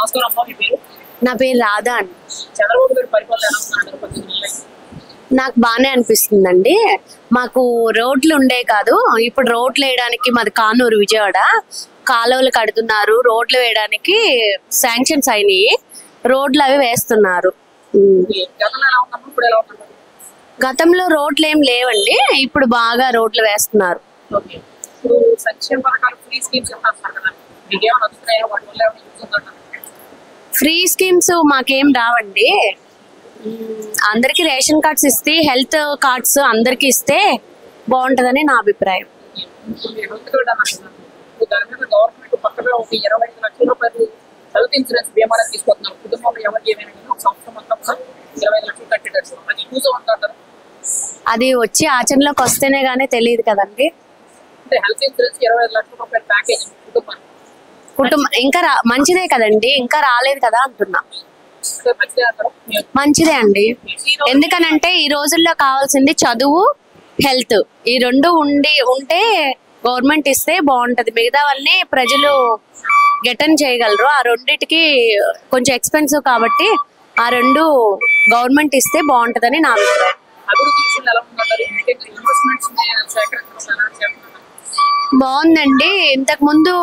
నమస్కారం అమ్మా, మీ పేరు? నా పేరు రాధా అండి. చంద్రబాబు గారి పరిపాలన ఎలా ఉందంటారు? నాకు బాగానే అనిపిస్తుందండి. మాకు రోడ్లు ఉండే కాదు, ఇప్పుడు రోడ్లు వేయడానికి మాది కానూరు విజయవాడ, కాలువలు కడుతున్నారు, రోడ్లు వేయడానికి శాంక్షన్స్ అయినాయి, రోడ్లు అవి వేస్తున్నారు. గతంలో రోడ్లు ఏం లేవండి, ఇప్పుడు బాగా రోడ్లు వేస్తున్నారు. ఫ్రీ స్కీమ్స్ మాకేం రావండి. అందరికి రేషన్ కార్డ్స్ ఇస్తే, హెల్త్ కార్డ్స్ అందరికి ఇస్తే బాగుంటదని నా అభిప్రాయం. అది వచ్చి ఆచరణలోకి వస్తేనే గానీ తెలియదు కదండి. కుటుంబం ఇంకా మంచిదే కదండి, ఇంకా రాలేదు కదా అంటున్నా. మంచిదే అండి, ఎందుకనంటే ఈ రోజుల్లో కావాల్సింది చదువు, హెల్త్, ఈ రెండు ఉంటే గవర్నమెంట్ ఇస్తే బాగుంటది. మిగతా వాళ్ళని ప్రజలు గెటన్ చేయగలరు. ఆ రెండిటికి కొంచెం ఎక్స్పెన్సివ్ కాబట్టి ఆ రెండు గవర్నమెంట్ ఇస్తే బాగుంటదని నా అభిప్రాయం. బాగుందండి. ఇంతకు ముందు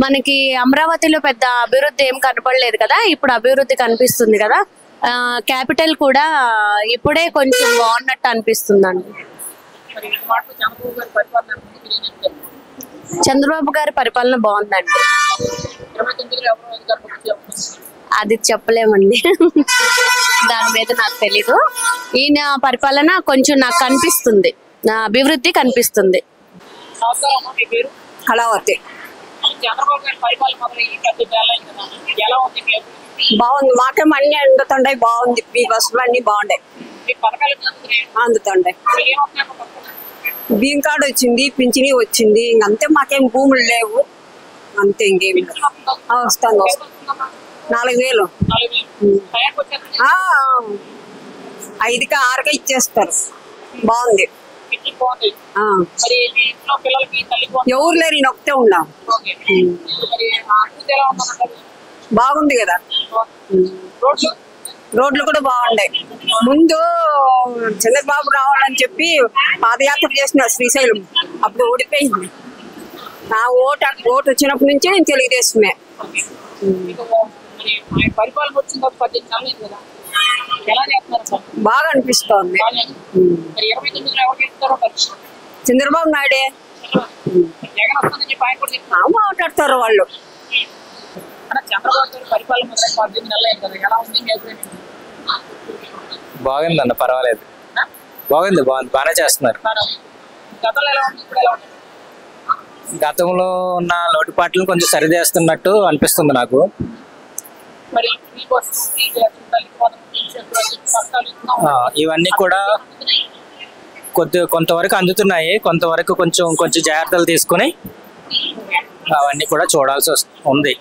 మనకి అమరావతిలో పెద్ద అభివృద్ధి ఏం కనపడలేదు కదా, ఇప్పుడు అభివృద్ధి కనిపిస్తుంది కదా. క్యాపిటల్ కూడా ఇప్పుడే కొంచెం బాగున్నట్టు అనిపిస్తుందండి. చంద్రబాబు గారి పరిపాలన బాగుందండి. అది చెప్పలేమండి, దాని మీద నాకు తెలీదు. ఈయన పరిపాలన కొంచెం నాకు కనిపిస్తుంది, అభివృద్ధి కనిపిస్తుంది. కళావతి బాగుంది, మాకేం అన్ని అందుతుండే, బాగుంది. ఈ బస్సులు అన్ని బాగుంటాయి, అందుతుండే. బియ్యం కార్డు వచ్చింది, పింఛనీ వచ్చింది, ఇంకంతే. మాకేం భూములు లేవు, అంతే. ఇంకేమి వస్తాను 4,000, 5కి 6కి ఇచ్చేస్తారు. బాగుంది. ఎవరు లేరు, నేను ఒకటే ఉన్నాం. బాగుంది కదా. రోడ్లు కూడా బాగుంటాయి. ముందు చంద్రబాబు రావాలని చెప్పి పాదయాత్ర చేసిన శ్రీశైలం, అప్పుడు ఓడిపోయింది. నా ఓటు వచ్చినప్పటి నుంచే నేను తెలుగుదేశమే. బాగా అనిపిస్తోంది. చంద్రబాబు నాయుడే మాట్లాడతారు వాళ్ళు. బాగుందన్న, పర్వాలేదు. బాగుంది, బాగానే చేస్తున్నారు. గతంలో ఉన్న లోటుపాట్లను కొంచెం సరిచేస్తున్నట్టు అనిపిస్తుంది నాకు. ఇవన్నీ కూడా కొంతవరకు అందుతున్నాయి, కొంతవరకు కొంచెం జాగ్రత్తలు తీసుకుని అవన్నీ కూడా చూడాల్సి ఉంది.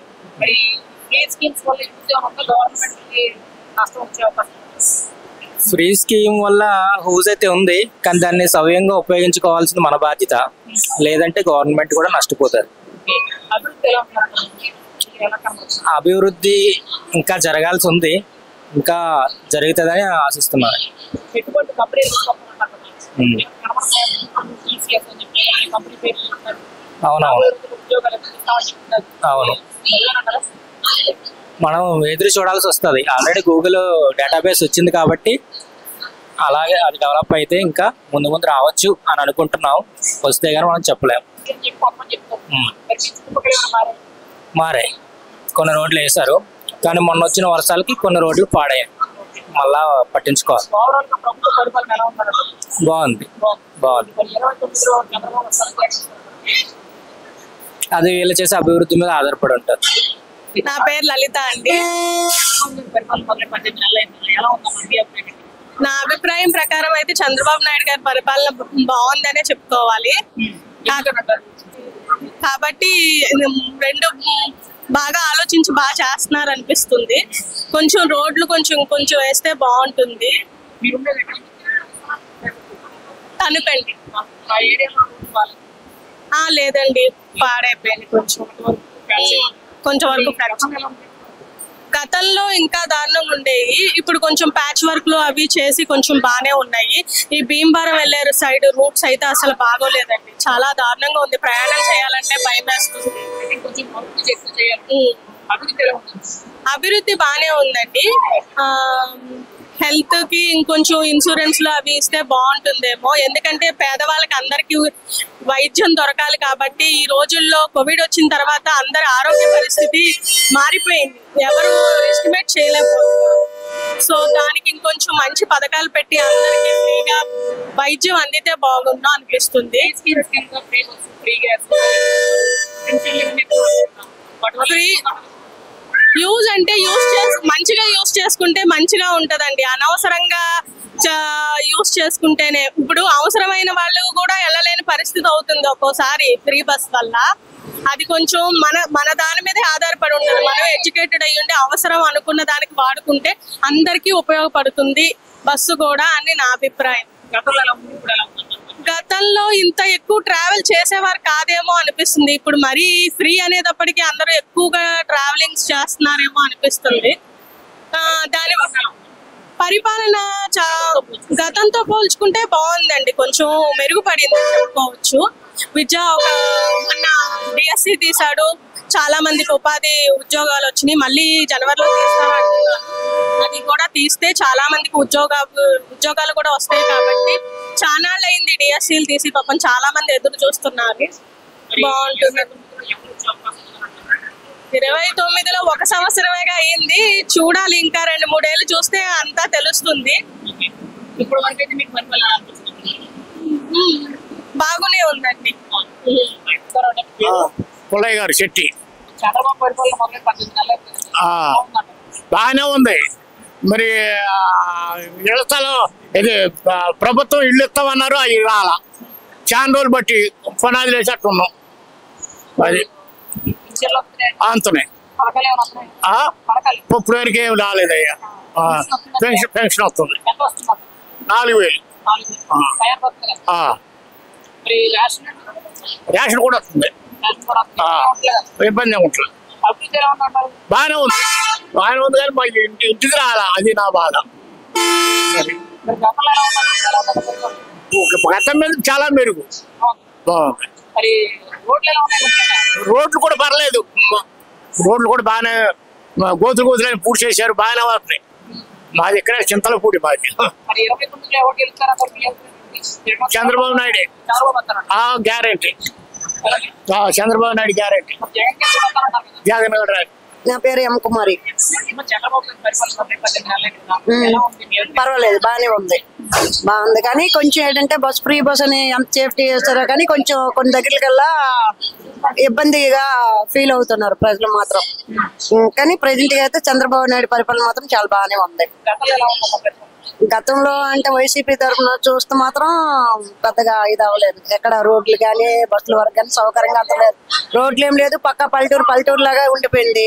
ఫ్రీ స్కీమ్ వల్ల యూజ్ అయితే ఉంది, కానీ దాన్ని సవ్యంగా ఉపయోగించుకోవాల్సింది మన బాధ్యత, లేదంటే గవర్నమెంట్ కూడా నష్టపోతారు. అభివృద్ధి ఇంకా జరగాల్సి ఉంది, ఇంకా జరుగుతుందని ఆశిస్తున్నాను. అవునవును, అవును. మనం ఎదురు చూడాల్సి వస్తుంది. ఆల్రెడీ గూగుల్ డేటాబేస్ వచ్చింది కాబట్టి అలాగే అది డెవలప్ అయితే ఇంకా ముందు రావచ్చు అని అనుకుంటున్నాం. వస్తే గానీ మనం చెప్పలేము. మారాయి, కొన్ని రోడ్లు వేశారు, కానీ మొన్న వచ్చిన వర్షాలకి కొన్ని రోడ్లు పాడాయి, మళ్ళా పట్టించుకోవాలి. బాగుంది. అది వీళ్ళు చేసే అభివృద్ధి మీద ఆధారపడి ఉంటుంది. నా పేరు లలిత అండి. నా అభిప్రాయం ప్రకారం అయితే చంద్రబాబు నాయుడు గారి పరిపాలన బాగుందనే చెప్పుకోవాలి. కాబట్టి రెండు బాగా ఆలోచించి బాగా చేస్తున్నారు అనిపిస్తుంది. కొంచెం రోడ్లు కొంచెం వేస్తే బాగుంటుంది. తనుకండి లేదండి, పాడైపోయింది. కొంచెం వరకు గతంలో ఇంకా దారుణంగా ఉండేవి. ఇప్పుడు కొంచెం ప్యాచ్ వర్క్ లో అవి చేసి కొంచెం బాగానే ఉన్నాయి. ఈ భీమవరం వెళ్ళారు సైడ్ రూట్స్ అయితే అసలు బాగోలేదండి, చాలా దారుణంగా ఉంది. ప్రయాణం చేయాలంటే భయం వేస్తుంది. కొంచెం అభివృద్ధి ఎక్కువ చేయాలి. అభివృద్ధి ఎలా ఉంటుంది? అభివృద్ధి బాగానే ఉందండి. హెల్త్ కి ఇంకొంచెం ఇన్సూరెన్స్ లో అవి ఇస్తే బాగుంటుందేమో, ఎందుకంటే పేదవాళ్ళకి అందరికి వైద్యం దొరకాలి కాబట్టి. ఈ రోజుల్లో కోవిడ్ వచ్చిన తర్వాత అందరి ఆరోగ్య పరిస్థితి మారిపోయింది, ఎవరు ఎస్టిమేట్ చేయలేకపోతున్నారు. సో దానికి ఇంకొంచెం మంచి పథకాలు పెట్టి అందరికి ఫ్రీగా వైద్యం అందితే బాగుందో అనిపిస్తుంది. ఫ్రీ యూజ్ అంటే మంచిగా యూజ్ చేసుకుంటే మంచిగా ఉంటదండి. అనవసరంగా యూజ్ చేసుకుంటేనే ఇప్పుడు అవసరమైన వాళ్ళు కూడా వెళ్ళలేని పరిస్థితి అవుతుంది ఒక్కోసారి ఫ్రీ బస్ వల్ల. అది కొంచెం మన దాని మీదే ఆధారపడి ఉంటుంది. మనం ఎడ్యుకేటెడ్ అయ్యి ఉండి అవసరం అనుకున్న దానికి వాడుకుంటే అందరికీ ఉపయోగపడుతుంది బస్సు కూడా అని నా అభిప్రాయం. గతంలో ఇంత ఎక్కువ ట్రావెల్ చేసేవారు కాదేమో అనిపిస్తుంది. ఇప్పుడు మరీ ఫ్రీ అనేటప్పటికీ అందరూ ఎక్కువగా ట్రావెలింగ్స్ చేస్తున్నారేమో అనిపిస్తుంది. దాని పరిపాలన గతంతో పోల్చుకుంటే బాగుందండి, కొంచెం మెరుగుపడింది చెప్పుకోవచ్చు. మన డిఎస్సి తీసాడు, చాలా మందికి ఉపాధి ఉద్యోగాలు వచ్చినాయి. మళ్ళీ జనవరిలో తీస్తామంటున్నారు, అది కూడా తీస్తే చాలా మందికి ఉద్యోగాలు కూడా వస్తాయి. కాబట్టి చాలా అయింది డిఎస్సీలు తీసి, పాపం చాలా మంది ఎదురు చూస్తున్నారు. బాగుంటుంది. 29లో 1 సంవత్సరమేగా అయింది, చూడాలి ఇంకా 2-3 ఏళ్ళు చూస్తే అంతా తెలుస్తుంది. ఇప్పుడు వరకైతే మీకు బాగునే ఉందండి. పుల్లయ్య గారు శెట్టి. చంద్రబాబు పరిపాలన మొదలై 18 నెలలు బాగానే ఉంది. మరి ఇళ్ల స్థలం ఇది ప్రభుత్వం ఇల్లు ఇస్తామన్నారు, అవి రాలా. చాలా రోజులు బట్టి పునాదులు వేసేట్టున్నాం. అది అంతనే ఇప్పుడు వరకు ఏం రాలేదయ్యా. పెన్షన్ వస్తుంది 4000. రేషన్ కూడా వస్తుంది, ఇబ్బంది ఉంటుంది. బాగానే ఉంది కానీ మా ఇంటికి రాలా, అది నా బాధ. గతం మీద చాలా మెరుగు బాగుంది. రోడ్లు కూడా పర్లేదు, రోడ్లు కూడా బాగానే గోతులని పూర్తి చేశారు, బాగానే వస్తున్నాయి. మాది ఇక్కడ చింతలపూడి మాది. Chandrababu Naidu guarantee, Chandrababu Naidu guarantee. జగన్ గారు. నా పేరు ఎం కుమారి. పర్వాలేదు, బాగానే ఉంది. కానీ కొంచెం ఏంటంటే బస్ ఫ్రీ బస్ అని ఎంత సేఫ్టీ చేస్తారో కానీ కొంచెం కొన్ని దగ్గరకల్లా ఇబ్బందిగా ఫీల్ అవుతున్నారు ప్రజలు మాత్రం. కానీ ప్రెజెంట్ గా అయితే చంద్రబాబు నాయుడు పరిపాలన మాత్రం చాలా బాగానే ఉంది. గతంలో అంటే వైసీపీ తరఫున చూస్తే మాత్రం పెద్దగా ఇది అవ్వలేదు. ఎక్కడ రోడ్లు కానీ బస్సుల వరకు కానీ సౌకర్యంగా అందలేదు. రోడ్లు ఏం లేదు, పక్క పల్లెటూరు లాగా ఉండిపోయింది.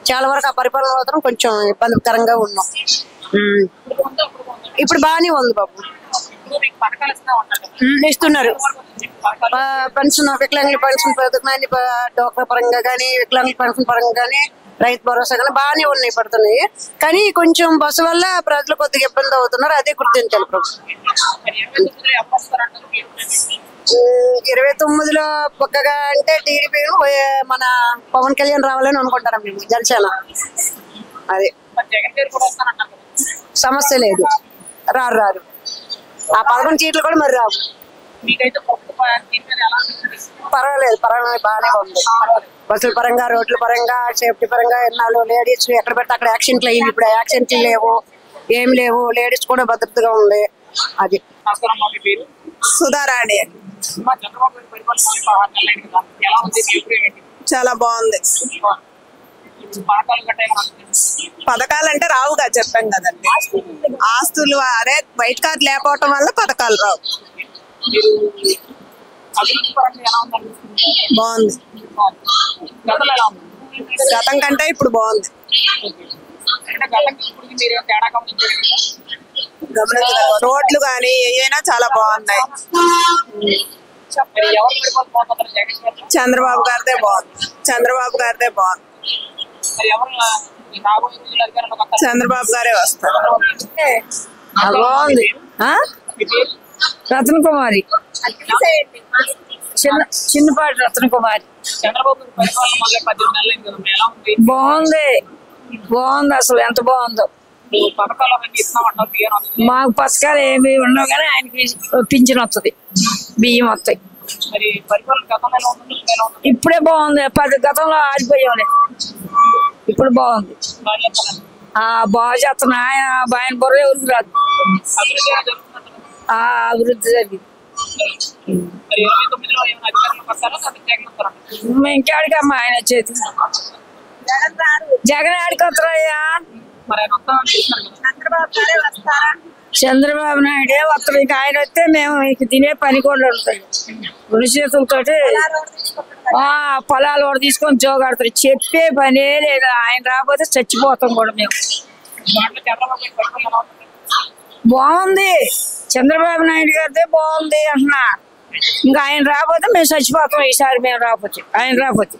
చాలా వరకు ఆ పరిపాలన మాత్రం కొంచెం ఇబ్బందికరంగా ఉన్నాం. ఇప్పుడు బాగానే ఉంది బాబు, ఇస్తున్నారు. పెన్షన్, వికలాంగుల పెన్షన్, డోక్రా పరంగా కానీ వికలాంగుల పెన్షన్ పరంగా కానీ రైతు భరోసా కానీ బాగానే ఉన్నాయి, పడుతున్నాయి. కానీ కొంచెం బస్సు వల్ల ప్రజలు కొద్దిగా ఇబ్బంది అవుతున్నారు, అదే గుర్తించాలి ప్రభుత్వం. 29లో పక్కగా అంటే టీడీపీ మన పవన్ కళ్యాణ్ రావాలని అనుకుంటారా మేము, జనసేన. అది సమస్య లేదు, రారు. ఆ 11 సీట్లు కూడా మరి రావు. పర్వాలేదు, బాగానే ఉంది. బస్సుల పరంగా, రోడ్ల పరంగా, సేఫ్టీ పరంగా. ఎన్నాళ్ళు లేడీస్ ఎక్కడ పెడితే అక్కడ యాక్సిడెంట్లు అయ్యింది, ఇప్పుడు యాక్సిడెంట్లు లేవు, ఏం లేవు. లేడీస్ కూడా భద్రతగా ఉంది. అది సుధారాణి. చాలా బాగుంది. పథకాలు అంటే రావుగా, చెప్పాం కదండి. ఆస్తులు అదే వైట్ కార్డు లేకపోవటం వల్ల పథకాలు రావు. బాగుంది, గతం కంటే ఇప్పుడు బాగుంది. రోడ్లు కానీ ఏవైనా చాలా బాగున్నాయి. చంద్రబాబు గారిదే బాగుంది. ఈ రాబోయే రోజుల్లో అధికారంలోకి వస్తారు. చంద్రబాబు గారే వస్తారు. బాగుంది మీ పేరు? రత్న కుమారి చిన్నపాటి రత్న కుమారి చంద్రబాబు పరిపాలన మొదలై 18 నెలలు అయింది కదా, ఎలా ఉంది? బాగుంది అసలు ఎంత బాగుందో. ఇప్పుడు పథకాలు అవన్నీ ఇస్తున్నామంటారు, బియ్యం వస్తుంది. మాకు పథకాలు ఏమి ఉండవు కానీ ఆయనకి పింఛన్ వస్తుంది, బియ్యం వస్తాయి. మరి పరిపాలన గతంలో ఎలా ఉంటుంది, ఇప్పుడు ఎలా ఉంటుంది? ఇప్పుడే బాగుంది. గతంలో ఆడిపోయాం, ఇప్పుడు బాగుంది. బాగా చెప్తారా? బాగా చేస్తున్నా. ఆయన బుర్ర ఎవరికి రాదు. అభివృద్ధి ఏమైనా జరుగుతుందంటారా? అభివృద్ధి జరిగింది. మరి 29లో ఏమైనా అధికారంలోకి వస్తారా, లేకపోతే జగన్ వస్తారా? ఇంకాడికమ్మా ఆయన వచ్చేది. జగన్ ఆడికి వస్తారయ్యా. మరి ఆయన వస్తామని చూస్తున్నారు కదా. చంద్రబాబు నాయుడే వస్తారు. ఇక ఆయన వస్తే మేము ఇక తినే పని కూడా ఉంటుంది. చేతులతోటి పొలాలు కూడా తీసుకొని జోగాడతారు. చెప్పే పనే లేదు. ఆయన రాకపోతే చచ్చిపోతాం కూడా మేము. దాంట్లో చంద్రబాబు గారి పరిపాలన ఎలా ఉంటుంది? బాగుంది. చంద్రబాబు నాయుడు గారిదే బాగుంది అంటున్నా. ఇంకా ఆయన రాకపోతే మేము చచ్చిపోతాం ఈసారి. మేము రాకపోతే ఆయన రాకపోతే